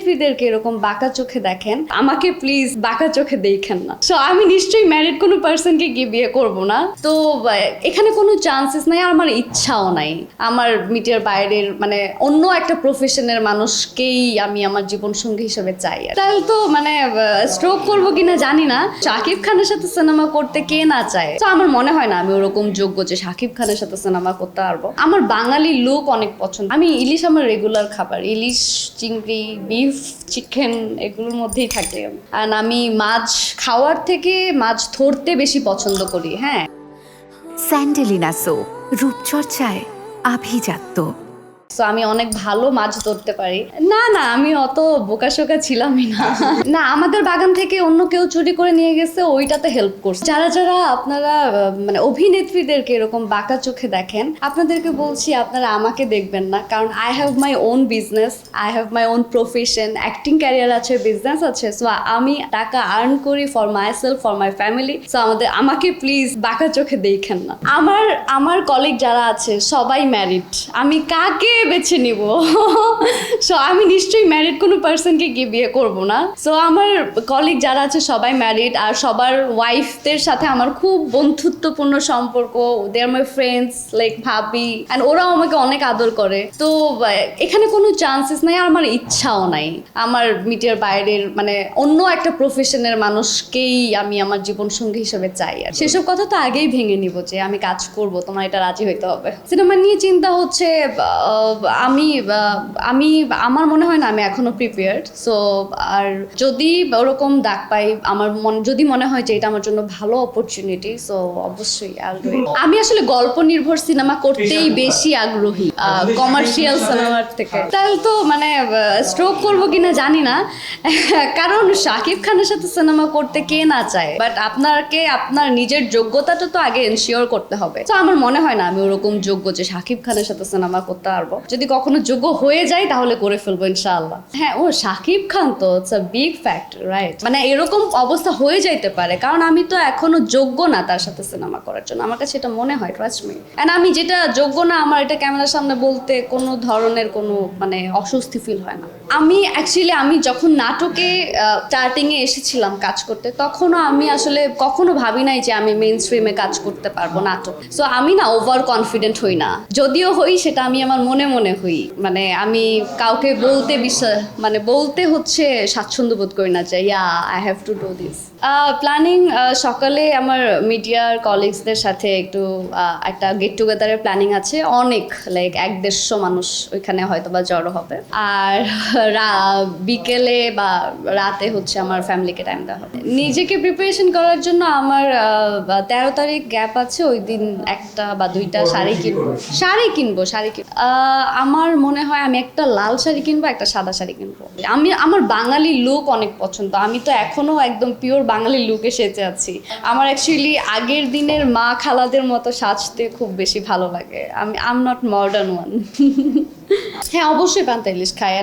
অভিনেত্রীদেরকে এরকম বাঁকা চোখে দেখেন, আমাকে প্লিজ বাঁকা চোখে দেখেন না। সো আমি নিশ্চয়ই ম্যারিড কোনো পার্সনকে গিয়ে বিয়ে করব না। তো এখানে কোনো চান্সেস নাই, আর আমার ইচ্ছাও নাই। আমার মিডিয়ার বাইরের মানে অন্য একটা প্রফেশনের মানুষকেই আমি আমার জীবন সঙ্গী হিসেবে চাই। তাহলে তো মানে স্ট্রোক করবো কিনা জানি না। শাকিব খানের সাথে সিনেমা করতে কে না চায়? তো আমার মনে হয় না আমি ওরকম যোগ্য যে শাকিব খানের সাথে সিনেমা করতে পারবো। আমার বাঙালি লুক অনেক পছন্দ। আমি ইলিশ আমার রেগুলার খাবার, ইলিশ, চিংড়ি, বিফ, চিকেন এগুলোর মধ্যেই থাকে। আর আমি মাছ খাওয়ার থেকে মাছ ধরতে বেশি পছন্দ করি। হ্যাঁ, স্যান্ডেলিনা সো রূপচর্চায় আভিজাত্য। তো আমি অনেক ভালো মাছ ধরতে পারি। না না, আমি অত বোকাশোকা ছিলামই না। না, আমাদের বাগান থেকে অন্য কেউ চুরি করে নিয়ে গেছে, ওইটাতে হেল্প করছে। যারা যারা আপনারা মানে অভিনেত্রীদেরকে এরকম বাঁকা চোখে দেখেন, আপনাদেরকে বলছি আপনারা আমাকে দেখবেন না। কারণ I have my own business, I have my own profession, acting career আছে, বিজনেস আছে। সো আমি টাকা আর্ন করি for my self, for my family. So আমাকে প্লিজ বাঁকা চোখে দেখেন না। আমার কলিগ যারা আছে সবাই ম্যারিড। আমি কাকে বেছে নিব? সো আমি নিশ্চয়ই ম্যারিড কোনো পার্সনকে গিয়ে বিয়ে করব না। সো আমার কলিগ যারা আছে সবাই ম্যারিড, আর সবার ওয়াইফদের সাথে আমার খুব বন্ধুত্বপূর্ণ সম্পর্ক। দে আর মাই ফ্রেন্ডস, লাইক ভাবি, অ্যান্ড ওরাও আমাকে অনেক আদর করে। তো এখানে কোনো চান্সেস নাই, আর আমার ইচ্ছাও নাই। আমার মিডিয়ার বাইরের মানে অন্য একটা প্রফেশনের মানুষকেই আমি আমার জীবন সঙ্গী হিসেবে চাই। আর সেসব কথা তো আগেই ভেঙে নিব যে আমি কাজ করব, তোমার এটা রাজি হইতে হবে। সিনেমা নিয়ে চিন্তা হচ্ছে, আমি আমার মনে হয় না আমি এখনো প্রিপেয়ার্ড। সো আর যদি ওরকম ডাক পাই, আমার যদি মনে হয় যে এটা আমার জন্য ভালো অপরচুনিটি, সো অবশ্যই আগ্রহী। আমি আসলে গল্প নির্ভর সিনেমা করতেই বেশি আগ্রহী কমার্শিয়াল সিনেমার থেকে। তাহলে তো মানে স্ট্রোক করবো কিনা জানি না, কারণ শাকিব খানের সাথে সিনেমা করতে কে না চায়। বাট আপনাকে আপনার নিজের যোগ্যতাটা তো আগে এনশিওর করতে হবে। তো আমার মনে হয় না আমি ওরকম যোগ্য যে শাকিব খানের সাথে সিনেমা করতে পারবো। যদি কখনো যোগ্য হয়ে যায় তাহলে করে ফেলবো ইনশাআল্লাহ। হ্যাঁ, ও শাকিব খান তো it's a big factor, right? মানে এরকম অবস্থা হয়ে যাইতে পারে, কারণ আমি তো এখনো যোগ্য না তার সাথে সিনেমা করার জন্য। আমার কাছে এটা মনে হয়, ট্রাস্ট মি। এন্ড আমি যেটা যোগ্য না, আমার এটা ক্যামেরার সামনে বলতে কোনো ধরনের কোনো মানে অস্বস্তি ফিল হয় না। আমি যখন নাটকে স্টার্টিং এ এসেছিলাম কাজ করতে, তখনও আমি আসলে কখনো ভাবি নাই যে আমি মেইন স্ট্রিমে কাজ করতে পারবো নাটক। সো আমি না ওভার কনফিডেন্ট হই না, যদিও হই সেটা আমি আমার মনে মনে হই। মানে আমি কাউকে বলতে হচ্ছে স্বাচ্ছন্দ্য বোধ করি না যে yeah I have to do this. Planning সকালে আমার মিডিয়ার কলিগসদের সাথে একটু একটা গেট টুগেদারের প্ল্যানিং আছে। অনেক লাইক 150 মানুষ ওইখানে হয়তো বা জড়ো হবে। আর বিকেলে বা রাতে হচ্ছে আমার ফ্যামিলিকে টাইম দেওয়া হবে। নিজেকে প্রিপারেশন করার জন্য আমার 13 তারিখ গ্যাপ আছে, ওই দিন একটা বা দুইটা শাড়ি কিনবো। আমার মনে হয় আমি একটা লাল শাড়ি কিনবো, একটা সাদা শাড়ি কিনবো। আমার বাঙালি লুক অনেক পছন্দ। আমি তো এখনো একদম পিওর বাঙালি লুকে সেজে আছি। আমার অ্যাকচুয়ালি আগের দিনের মা খালাদের মতো সাজতে খুব বেশি ভালো লাগে। আম নট মডার্ন ওয়ান। হ্যাঁ, অবশ্যই পান্তা ইলিশ খাই।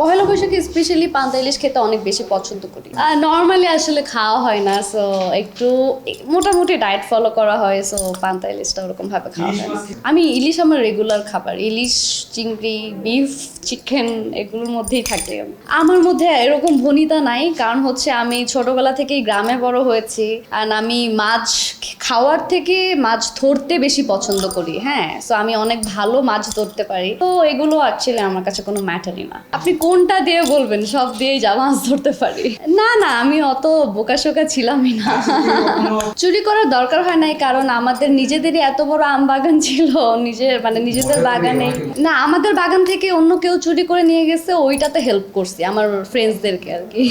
পহেলা বৈশাখে স্পেশালি পান্তা ইলিশ খেতে অনেক বেশি পছন্দ করি। নর্মালি আসলে খাওয়া হয় না, সো একটু মোটামুটি ডায়েট ফলো করা হয়। সো পান্তা ইলিশটা ওরকম ভাবে খাওয়া হয় না। আমি ইলিশ আমার রেগুলার খাবার, ইলিশ, চিংড়ি, বিফ, চিকেন এগুলোর মধ্যেই থাকে। আমার মধ্যে এরকম ভনিতা নাই, কারণ হচ্ছে আমি ছোটবেলা থেকেই গ্রামে বড় হয়েছি। আর আমি মাছ খাওয়ার থেকে মাছ ধরতে বেশি পছন্দ করি। হ্যাঁ, সো আমি অনেক ভালো মাছ ধরতে পারি। তো এগুলো অ্যাকচুয়ালি আমার কাছে কোনো ম্যাটারই না। আপনি কোনটা দিয়ে বলবেন, সব দিয়েই মাছ ধরতে পারি। না না, আমি অত বোকাশোকা ছিলামই না। চুরি করার দরকার হয় নাই, কারণ আমাদের নিজেদেরই এত বড় আম বাগান ছিল, নিজেদের বাগানে। না, আমাদের বাগান থেকে অন্য কেউ চুরি করে নিয়ে গেছে, ওইটাতে হেল্প করছি আমার ফ্রেন্ডসদেরকে আর কি।